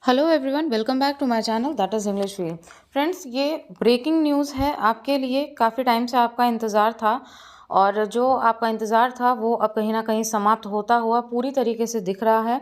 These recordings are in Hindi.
Hello everyone, welcome back to my channel that is English way. Friends, ये ब्रेकिंग न्यूज़ है आपके लिए। काफ़ी टाइम से आपका इंतज़ार था और जो आपका इंतज़ार था वो अब कहीं ना कहीं समाप्त होता हुआ पूरी तरीके से दिख रहा है।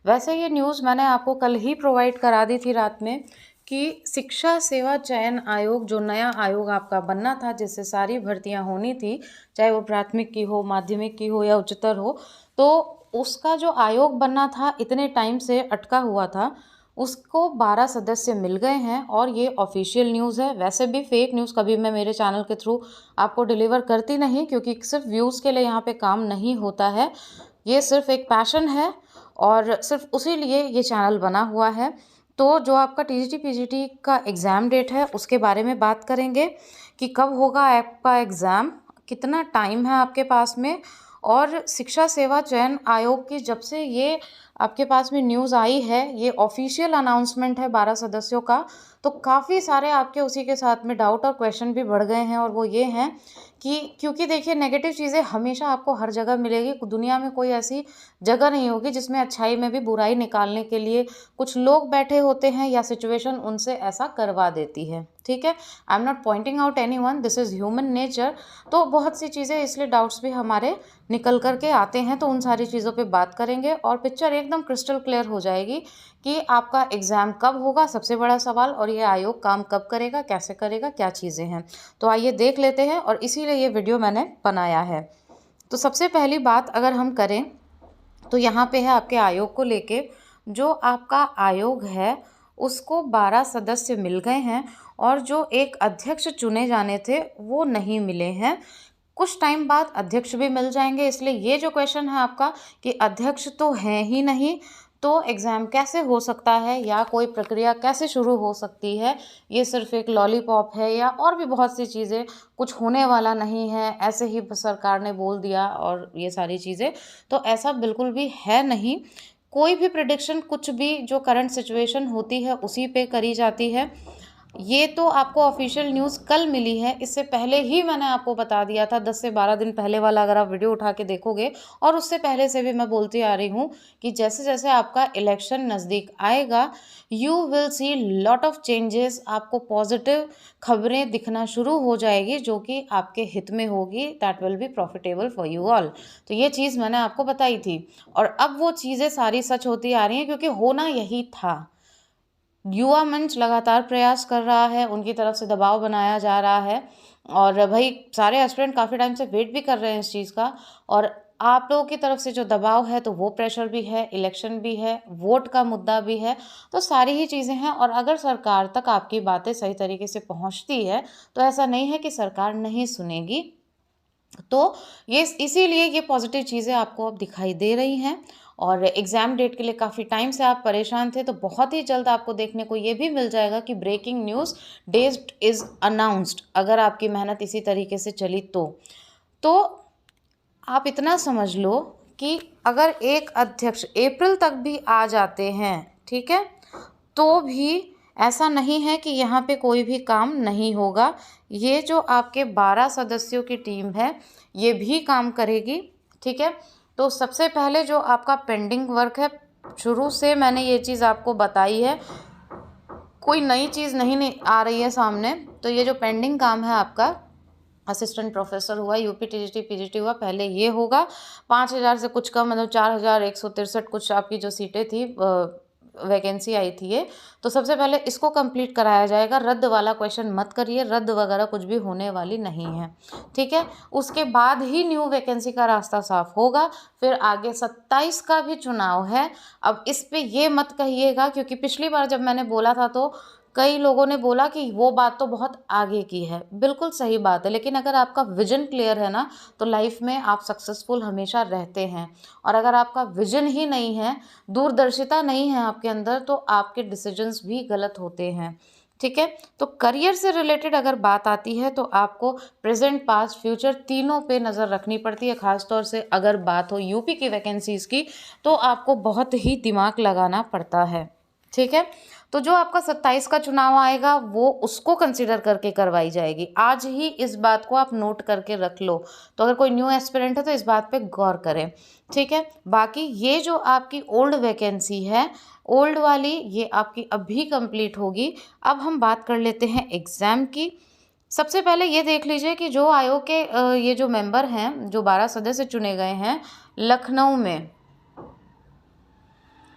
वैसे ये न्यूज़ मैंने आपको कल ही प्रोवाइड करा दी थी रात में कि शिक्षा सेवा चयन आयोग, जो नया आयोग आपका बनना था जिससे सारी भर्तियां होनी थी, चाहे वो प्राथमिक की हो, माध्यमिक की हो या उच्चतर हो, तो उसका जो आयोग बनना था इतने टाइम से अटका हुआ था, उसको 12 सदस्य मिल गए हैं और ये ऑफिशियल न्यूज़ है। वैसे भी फेक न्यूज़ कभी मैं मेरे चैनल के थ्रू आपको डिलीवर करती नहीं, क्योंकि सिर्फ व्यूज़ के लिए यहाँ पे काम नहीं होता है। ये सिर्फ एक पैशन है और सिर्फ उसी लिए ये चैनल बना हुआ है। तो जो आपका टीजीटी पीजीटी का एग्ज़ाम डेट है उसके बारे में बात करेंगे कि कब होगा आपका एग्ज़ाम, कितना टाइम है आपके पास में। और शिक्षा सेवा चयन आयोग की जब से ये आपके पास में न्यूज़ आई है, ये ऑफिशियल अनाउंसमेंट है 12 सदस्यों का, तो काफ़ी सारे आपके उसी के साथ में डाउट और क्वेश्चन भी बढ़ गए हैं। और वो ये हैं कि क्योंकि देखिए, नेगेटिव चीज़ें हमेशा आपको हर जगह मिलेगी। दुनिया में कोई ऐसी जगह नहीं होगी जिसमें अच्छाई में भी बुराई निकालने के लिए कुछ लोग बैठे होते हैं या सिचुएशन उनसे ऐसा करवा देती है। ठीक है, I am not pointing out any one, this is human nature. तो बहुत सी चीज़ें, इसलिए डाउट्स भी हमारे निकल कर के आते हैं, तो उन सारी चीज़ों पे बात करेंगे और पिक्चर एकदम क्रिस्टल क्लियर हो जाएगी कि आपका एग्ज़ाम कब होगा, सबसे बड़ा सवाल, और ये आयोग काम कब करेगा, कैसे करेगा, क्या चीज़ें हैं। तो आइए देख लेते हैं, और इसीलिए ये वीडियो मैंने बनाया है। तो सबसे पहली बात अगर हम करें तो यहाँ पे है आपके आयोग को लेके। जो आपका आयोग है उसको 12 सदस्य मिल गए हैं और जो एक अध्यक्ष चुने जाने थे वो नहीं मिले हैं। कुछ टाइम बाद अध्यक्ष भी मिल जाएंगे। इसलिए ये जो क्वेश्चन है आपका कि अध्यक्ष तो हैं ही नहीं, तो एग्ज़ाम कैसे हो सकता है या कोई प्रक्रिया कैसे शुरू हो सकती है, ये सिर्फ एक लॉलीपॉप है या और भी बहुत सी चीज़ें, कुछ होने वाला नहीं है, ऐसे ही सरकार ने बोल दिया और ये सारी चीज़ें, तो ऐसा बिल्कुल भी है नहीं। कोई भी प्रिडिक्शन, कुछ भी जो करंट सिचुएशन होती है उसी पे करी जाती है। ये तो आपको ऑफिशियल न्यूज़ कल मिली है, इससे पहले ही मैंने आपको बता दिया था 10 से 12 दिन पहले वाला, अगर आप वीडियो उठा के देखोगे। और उससे पहले से भी मैं बोलती आ रही हूँ कि जैसे जैसे आपका इलेक्शन नज़दीक आएगा, you will see lot of changes. आपको पॉजिटिव खबरें दिखना शुरू हो जाएगी जो कि आपके हित में होगी, that will be profitable for you all. तो ये चीज़ मैंने आपको बताई थी और अब वो चीज़ें सारी सच होती आ रही हैं, क्योंकि होना यही था। युवा मंच लगातार प्रयास कर रहा है, उनकी तरफ से दबाव बनाया जा रहा है और भाई सारे एस्पिरेंट काफ़ी टाइम से वेट भी कर रहे हैं इस चीज़ का। और आप लोगों की तरफ से जो दबाव है तो वो प्रेशर भी है, इलेक्शन भी है, वोट का मुद्दा भी है, तो सारी ही चीज़ें हैं। और अगर सरकार तक आपकी बातें सही तरीके से पहुंचती है तो ऐसा नहीं है कि सरकार नहीं सुनेगी। तो ये इसीलिए ये पॉजिटिव चीज़ें आपको अब दिखाई दे रही हैं। और एग्ज़ाम डेट के लिए काफ़ी टाइम से आप परेशान थे, तो बहुत ही जल्द आपको देखने को ये भी मिल जाएगा कि breaking news date is announced, अगर आपकी मेहनत इसी तरीके से चली तो आप इतना समझ लो कि अगर एक अध्यक्ष अप्रैल तक भी आ जाते हैं, ठीक है, तो भी ऐसा नहीं है कि यहाँ पे कोई भी काम नहीं होगा। ये जो आपके 12 सदस्यों की टीम है ये भी काम करेगी। ठीक है, तो सबसे पहले जो आपका पेंडिंग वर्क है, शुरू से मैंने ये चीज़ आपको बताई है, कोई नई चीज़ नहीं आ रही है सामने। तो ये जो पेंडिंग काम है आपका, असिस्टेंट प्रोफेसर हुआ, यूपी टीजीटी पीजीटी हुआ, पहले ये होगा। 5,000 से कुछ कम, मतलब 4,163 कुछ आपकी जो सीटें थी, वैकेंसी आई थी ये, तो सबसे पहले इसको कंप्लीट कराया जाएगा। रद्द वाला क्वेश्चन मत करिए, रद्द वगैरह कुछ भी होने वाली नहीं है। ठीक है, उसके बाद ही न्यू वैकेंसी का रास्ता साफ होगा। फिर आगे 27 का भी चुनाव है। अब इस पे ये मत कहिएगा, क्योंकि पिछली बार जब मैंने बोला था तो कई लोगों ने बोला कि वो बात तो बहुत आगे की है। बिल्कुल सही बात है, लेकिन अगर आपका विजन क्लियर है ना, तो लाइफ में आप सक्सेसफुल हमेशा रहते हैं। और अगर आपका विजन ही नहीं है, दूरदर्शिता नहीं है आपके अंदर, तो आपके डिसीजंस भी गलत होते हैं। ठीक है, तो करियर से रिलेटेड अगर बात आती है तो आपको प्रेजेंट, पास्ट, फ्यूचर तीनों पे नज़र रखनी पड़ती है। खासतौर से अगर बात हो यूपी की वैकेंसीज़ की, तो आपको बहुत ही दिमाग लगाना पड़ता है। ठीक है। तो जो आपका 27 का चुनाव आएगा वो उसको कंसिडर करके करवाई जाएगी। आज ही इस बात को आप नोट करके रख लो। तो अगर कोई न्यू एस्पिरेंट है तो इस बात पे गौर करें, ठीक है। बाकी ये जो आपकी ओल्ड वैकेंसी है, ओल्ड वाली, ये आपकी अभी कंप्लीट होगी। अब हम बात कर लेते हैं एग्ज़ाम की। सबसे पहले ये देख लीजिए कि जो आयोग के ये जो मेंबर हैं, जो 12 सदस्य चुने गए हैं लखनऊ में,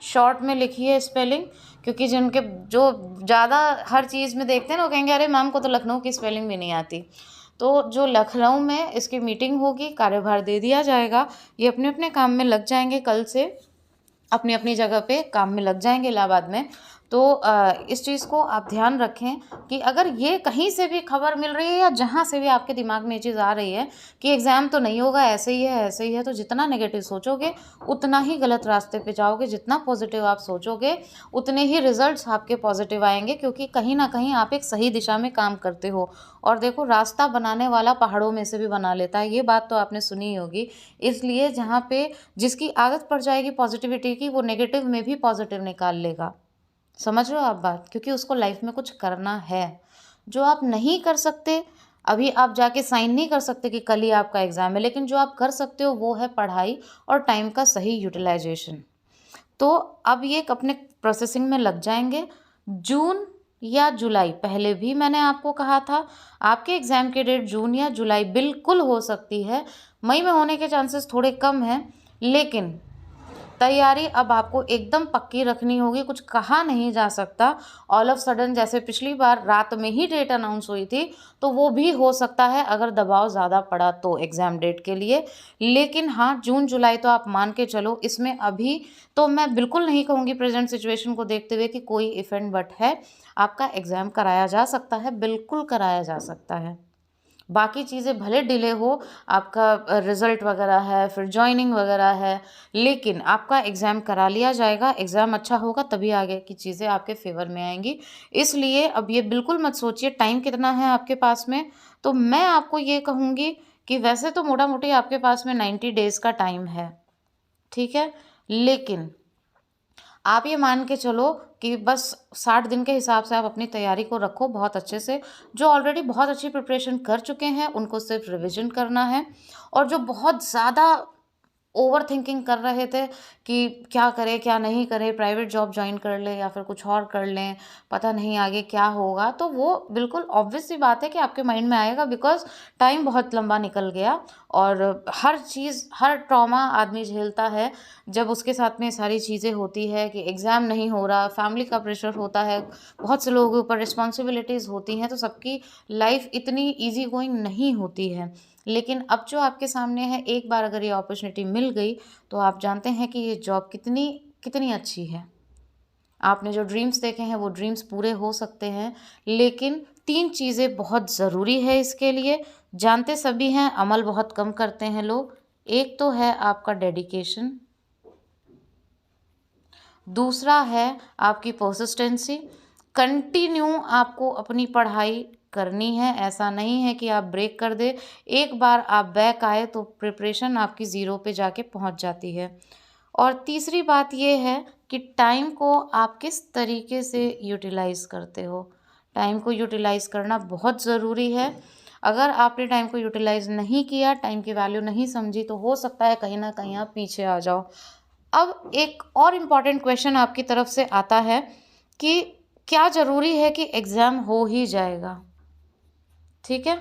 शॉर्ट में लिखिए स्पेलिंग, क्योंकि जिनके जो ज़्यादा हर चीज़ में देखते हैं ना वो कहेंगे अरे मैम को तो लखनऊ की स्पेलिंग भी नहीं आती। तो जो लखनऊ में इसकी मीटिंग होगी, कार्यभार दे दिया जाएगा, ये अपने अपने काम में लग जाएंगे, कल से अपनी अपनी जगह पे काम में लग जाएंगे इलाहाबाद में। तो इस चीज़ को आप ध्यान रखें कि अगर ये कहीं से भी खबर मिल रही है या जहाँ से भी आपके दिमाग में ये चीज़ आ रही है कि एग्ज़ाम तो नहीं होगा, ऐसे ही है ऐसे ही है, तो जितना नेगेटिव सोचोगे उतना ही गलत रास्ते पे जाओगे। जितना पॉजिटिव आप सोचोगे उतने ही रिजल्ट्स आपके पॉजिटिव आएंगे, क्योंकि कहीं ना कहीं आप एक सही दिशा में काम करते हो। और देखो, रास्ता बनाने वाला पहाड़ों में से भी बना लेता है, ये बात तो आपने सुनी ही होगी। इसलिए जहाँ पे जिसकी आदत पड़ जाएगी पॉजिटिविटी की, वो नेगेटिव में भी पॉजिटिव निकाल लेगा। समझ रहे हो आप बात? क्योंकि उसको लाइफ में कुछ करना है जो आप नहीं कर सकते। अभी आप जाके साइन नहीं कर सकते कि कल ही आपका एग्ज़ाम है, लेकिन जो आप कर सकते हो वो है पढ़ाई और टाइम का सही यूटिलाइजेशन। तो अब ये अपने प्रोसेसिंग में लग जाएंगे। जून या जुलाई, पहले भी मैंने आपको कहा था आपके एग्ज़ाम की डेट जून या जुलाई बिल्कुल हो सकती है। मई में होने के चांसेस थोड़े कम हैं, लेकिन तैयारी अब आपको एकदम पक्की रखनी होगी। कुछ कहा नहीं जा सकता ऑल ऑफ सडन, जैसे पिछली बार रात में ही डेट अनाउंस हुई थी, तो वो भी हो सकता है अगर दबाव ज़्यादा पड़ा तो एग्ज़ाम डेट के लिए। लेकिन हाँ, जून जुलाई तो आप मान के चलो। इसमें अभी तो मैं बिल्कुल नहीं कहूँगी प्रेजेंट सिचुएशन को देखते हुए कि कोई इफ़ एंड बट है। आपका एग्ज़ाम कराया जा सकता है, बिल्कुल कराया जा सकता है। बाकी चीज़ें भले डिले हो, आपका रिज़ल्ट वगैरह है, फिर जॉइनिंग वगैरह है, लेकिन आपका एग्ज़ाम करा लिया जाएगा। एग्ज़ाम अच्छा होगा तभी आगे की चीज़ें आपके फेवर में आएंगी। इसलिए अब ये बिल्कुल मत सोचिए टाइम कितना है आपके पास में। तो मैं आपको ये कहूँगी कि वैसे तो मोटा मोटी आपके पास में 90 डेज़ का टाइम है, ठीक है। लेकिन आप ये मान के चलो कि बस 60 दिन के हिसाब से आप अपनी तैयारी को रखो बहुत अच्छे से। जो ऑलरेडी बहुत अच्छी प्रिपरेशन कर चुके हैं उनको सिर्फ रिवीजन करना है, और जो बहुत ज़्यादा ओवर थिंकिंग कर रहे थे कि क्या करें क्या नहीं करें, प्राइवेट जॉब ज्वाइन कर लें या फिर कुछ और कर लें, पता नहीं आगे क्या होगा, तो वो बिल्कुल ऑब्वियस सी बात है कि आपके माइंड में आएगा, बिकॉज टाइम बहुत लंबा निकल गया। और हर चीज़, हर ट्रॉमा आदमी झेलता है जब उसके साथ में सारी चीज़ें होती है कि एग्ज़ाम नहीं हो रहा, फैमिली का प्रेशर होता है, बहुत से लोगों के ऊपर रिस्पॉन्सिबिलिटीज़ होती हैं, तो सबकी लाइफ इतनी ईजी गोइंग नहीं होती है। लेकिन अब जो आपके सामने है, एक बार अगर ये अपॉर्चुनिटी मिल गई तो आप जानते हैं कि ये जॉब कितनी कितनी अच्छी है। आपने जो ड्रीम्स देखे हैं वो ड्रीम्स पूरे हो सकते हैं, लेकिन 3 चीज़ें बहुत ज़रूरी है इसके लिए। जानते सभी हैं, अमल बहुत कम करते हैं लोग। एक तो है आपका डेडिकेशन, दूसरा है आपकी परसिस्टेंसी। कंटिन्यू आपको अपनी पढ़ाई करनी है, ऐसा नहीं है कि आप ब्रेक कर दे। एक बार आप बैक आए तो प्रिपरेशन आपकी ज़ीरो पे जाके पहुंच जाती है। और तीसरी बात ये है कि टाइम को आप किस तरीके से यूटिलाइज़ करते हो। टाइम को यूटिलाइज़ करना बहुत ज़रूरी है। अगर आपने टाइम को यूटिलाइज़ नहीं किया, टाइम की वैल्यू नहीं समझी, तो हो सकता है कहीं ना कहीं आप पीछे आ जाओ। अब एक और इम्पॉर्टेंट क्वेश्चन आपकी तरफ से आता है कि क्या ज़रूरी है कि एग्ज़ाम हो ही जाएगा? ठीक है,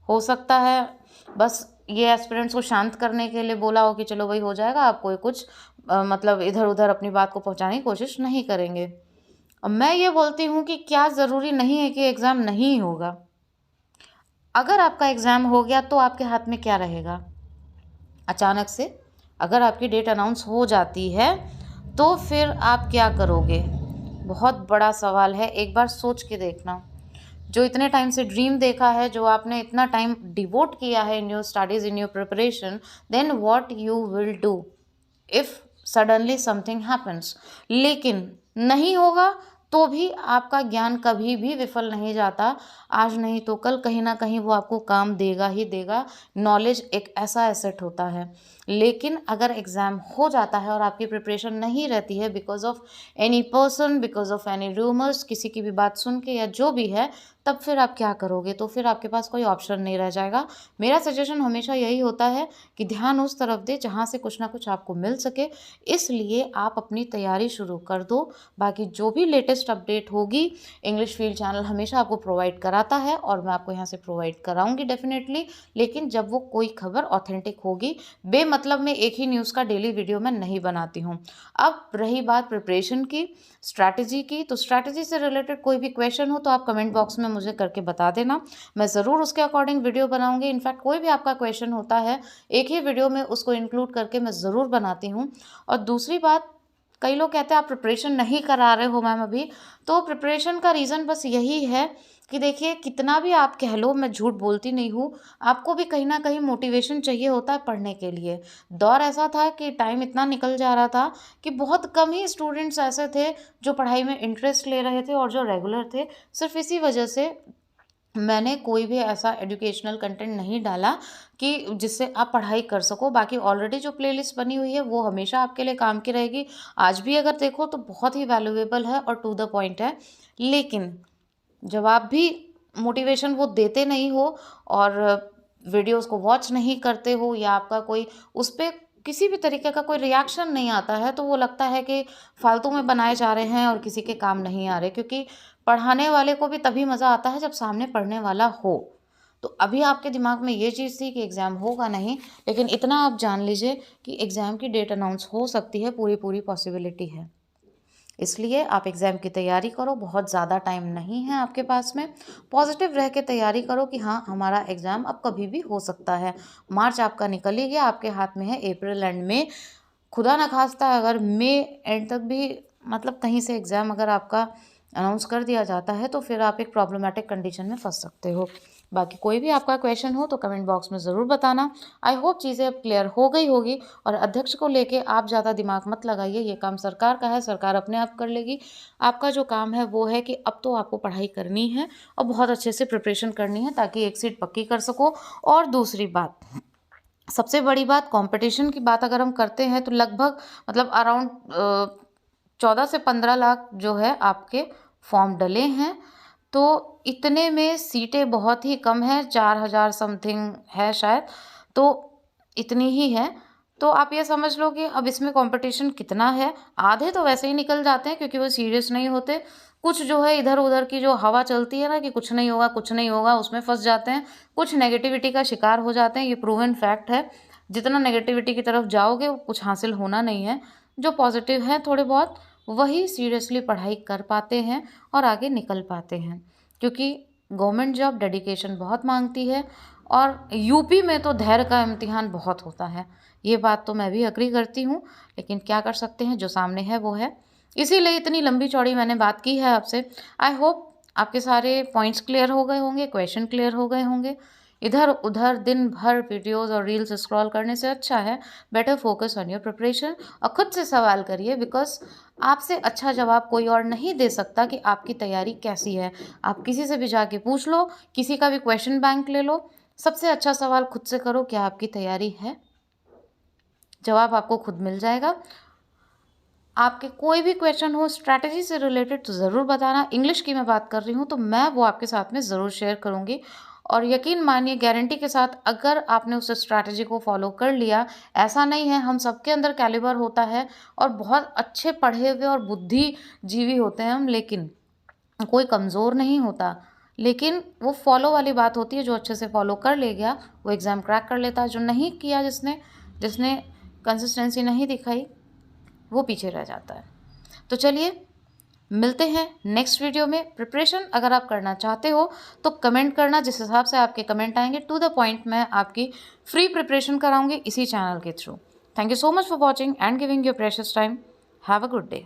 हो सकता है बस ये एस्पिरेंट्स को शांत करने के लिए बोला हो कि चलो भाई हो जाएगा, आप कोई कुछ मतलब इधर उधर अपनी बात को पहुंचाने की कोशिश नहीं करेंगे। अब मैं ये बोलती हूँ कि क्या ज़रूरी नहीं है कि एग्ज़ाम नहीं होगा। अगर आपका एग्ज़ाम हो गया तो आपके हाथ में क्या रहेगा? अचानक से अगर आपकी डेट अनाउंस हो जाती है तो फिर आप क्या करोगे? बहुत बड़ा सवाल है, एक बार सोच के देखना। जो इतने टाइम से ड्रीम देखा है, जो आपने इतना टाइम डिवोट किया है in your studies, in your preparation, then what you will do if suddenly something happens. लेकिन नहीं होगा तो भी आपका ज्ञान कभी भी विफल नहीं जाता। आज नहीं तो कल कहीं न कहीं वो आपको काम देगा ही देगा। नॉलेज एक ऐसा एसेट होता है। लेकिन अगर एग्ज़ाम हो जाता है और आपकी प्रिपरेशन नहीं रहती है because of any person, because of any rumours, किसी की भी बात सुन के या जो भी है, तब फिर आप क्या करोगे? तो फिर आपके पास कोई ऑप्शन नहीं रह जाएगा। मेरा सजेशन हमेशा यही होता है कि ध्यान उस तरफ दें जहाँ से कुछ ना कुछ आपको मिल सके। इसलिए आप अपनी तैयारी शुरू कर दो। बाकी जो भी लेटेस्ट अपडेट होगी, इंग्लिश फील्ड चैनल हमेशा आपको प्रोवाइड कराता है और मैं आपको यहाँ से प्रोवाइड कराऊँगी डेफ़िनेटली। लेकिन जब वो कोई खबर ऑथेंटिक होगी, बेमतलब में एक ही न्यूज़ का डेली वीडियो मैं नहीं बनाती हूँ। अब रही बात प्रिपरेशन की, स्ट्रैटेजी की, तो स्ट्रैटेजी से रिलेटेड कोई भी क्वेश्चन हो तो आप कमेंट बॉक्स में मुझे करके बता देना। मैं ज़रूर उसके अकॉर्डिंग वीडियो बनाऊँगी। इनफैक्ट कोई भी आपका क्वेश्चन होता है, एक ही वीडियो में उसको इंक्लूड करके मैं ज़रूर बनाती हूँ। और दूसरी बात, कई लोग कहते हैं आप प्रिपरेशन नहीं करा रहे हो मैम अभी, तो प्रिपरेशन का रीज़न बस यही है कि देखिए कितना भी आप कह लो, मैं झूठ बोलती नहीं हूँ, आपको भी कहीं न कहीं मोटिवेशन चाहिए होता है पढ़ने के लिए। दौर ऐसा था कि टाइम इतना निकल जा रहा था कि बहुत कम ही स्टूडेंट्स ऐसे थे जो पढ़ाई में इंटरेस्ट ले रहे थे और जो रेगुलर थे। सिर्फ़ इसी वजह से मैंने कोई भी ऐसा एजुकेशनल कंटेंट नहीं डाला कि जिससे आप पढ़ाई कर सको। बाकी ऑलरेडी जो प्लेलिस्ट बनी हुई है वो हमेशा आपके लिए काम की रहेगी। आज भी अगर देखो तो बहुत ही वैल्यूएबल है और टू द पॉइंट है। लेकिन जब आप भी मोटिवेशन वो देते नहीं हो और वीडियोस को वॉच नहीं करते हो या आपका कोई उस पे किसी भी तरीके का कोई रिएक्शन नहीं आता है, तो वो लगता है कि फालतू में बनाए जा रहे हैं और किसी के काम नहीं आ रहे। क्योंकि पढ़ाने वाले को भी तभी मज़ा आता है जब सामने पढ़ने वाला हो। तो अभी आपके दिमाग में ये चीज़ थी कि एग्ज़ाम होगा नहीं, लेकिन इतना आप जान लीजिए कि एग्ज़ाम की डेट अनाउंस हो सकती है, पूरी पॉसिबिलिटी है। इसलिए आप एग्ज़ाम की तैयारी करो, बहुत ज़्यादा टाइम नहीं है आपके पास में। पॉजिटिव रह के तैयारी करो कि हाँ, हमारा एग्ज़ाम अब कभी भी हो सकता है। मार्च आपका निकल ही गया, आपके हाथ में है अप्रैल एंड मई। खुदा ना खास्ता अगर मई एंड तक भी मतलब कहीं से एग्ज़ाम अगर आपका अनाउंस कर दिया जाता है तो फिर आप एक प्रॉब्लमैटिक कंडीशन में फंस सकते हो। बाकी कोई भी आपका क्वेश्चन हो तो कमेंट बॉक्स में ज़रूर बताना। आई होप चीज़ें अब क्लियर हो गई होगी और अध्यक्ष को लेके आप ज़्यादा दिमाग मत लगाइए, ये काम सरकार का है, सरकार अपने आप कर लेगी। आपका जो काम है वो है कि अब तो आपको पढ़ाई करनी है और बहुत अच्छे से प्रिपरेशन करनी है ताकि एक सीट पक्की कर सको। और दूसरी बात, सबसे बड़ी बात, कंपटीशन की बात अगर हम करते हैं तो लगभग मतलब अराउंड 14 से 15 लाख जो है आपके फॉर्म डले हैं। तो इतने में सीटें बहुत ही कम हैं, 4000 समथिंग है शायद, तो इतनी ही है। तो आप ये समझ लो कि अब इसमें कंपटीशन कितना है। आधे तो वैसे ही निकल जाते हैं क्योंकि वो सीरियस नहीं होते। कुछ जो है इधर-उधर की जो हवा चलती है ना कि कुछ नहीं होगा, कुछ नहीं होगा, उसमें फँस जाते हैं। कुछ नेगेटिविटी का शिकार हो जाते हैं, ये प्रूवन फैक्ट है। जितना नेगेटिविटी की तरफ जाओगे वो कुछ हासिल होना नहीं है। जो पॉजिटिव हैं थोड़े बहुत, वही सीरियसली पढ़ाई कर पाते हैं और आगे निकल पाते हैं। क्योंकि गवर्नमेंट जॉब डेडिकेशन बहुत मांगती है और यूपी में तो धैर्य का इम्तिहान बहुत होता है। ये बात तो मैं भी एग्री करती हूँ, लेकिन क्या कर सकते हैं, जो सामने है वो है। इसीलिए इतनी लंबी चौड़ी मैंने बात की है आपसे। आई होप आपके सारे पॉइंट्स क्लियर हो गए होंगे, क्वेश्चन क्लियर हो गए होंगे। इधर उधर दिन भर वीडियोस और रील्स स्क्रॉल करने से अच्छा है better focus on your preparation और खुद से सवाल करिए, बिकॉज आपसे अच्छा जवाब कोई और नहीं दे सकता कि आपकी तैयारी कैसी है। आप किसी से भी जाके पूछ लो, किसी का भी क्वेश्चन बैंक ले लो, सबसे अच्छा सवाल खुद से करो, क्या आपकी तैयारी है? जवाब आपको खुद मिल जाएगा। आपके कोई भी क्वेश्चन हो स्ट्रैटेजी से रिलेटेड तो ज़रूर बताना। इंग्लिश की मैं बात कर रही हूँ तो मैं वो आपके साथ में ज़रूर शेयर करूँगी। और यकीन मानिए गारंटी के साथ, अगर आपने उस स्ट्रैटेजी को फॉलो कर लिया, ऐसा नहीं है, हम सबके अंदर कैलिबर होता है और बहुत अच्छे पढ़े हुए और बुद्धिजीवी होते हैं हम, लेकिन कोई कमज़ोर नहीं होता। लेकिन वो फॉलो वाली बात होती है, जो अच्छे से फॉलो कर ले गया वो एग्ज़ाम क्रैक कर लेता है। जो नहीं किया, जिसने जिसने कंसिस्टेंसी नहीं दिखाई, वो पीछे रह जाता है। तो चलिए मिलते हैं नेक्स्ट वीडियो में। प्रिपरेशन अगर आप करना चाहते हो तो कमेंट करना, जिस हिसाब से आपके कमेंट आएंगे टू द पॉइंट मैं आपकी फ्री प्रिपरेशन कराऊंगी इसी चैनल के through. Thank you so much for watching and giving your precious time. Have a good day.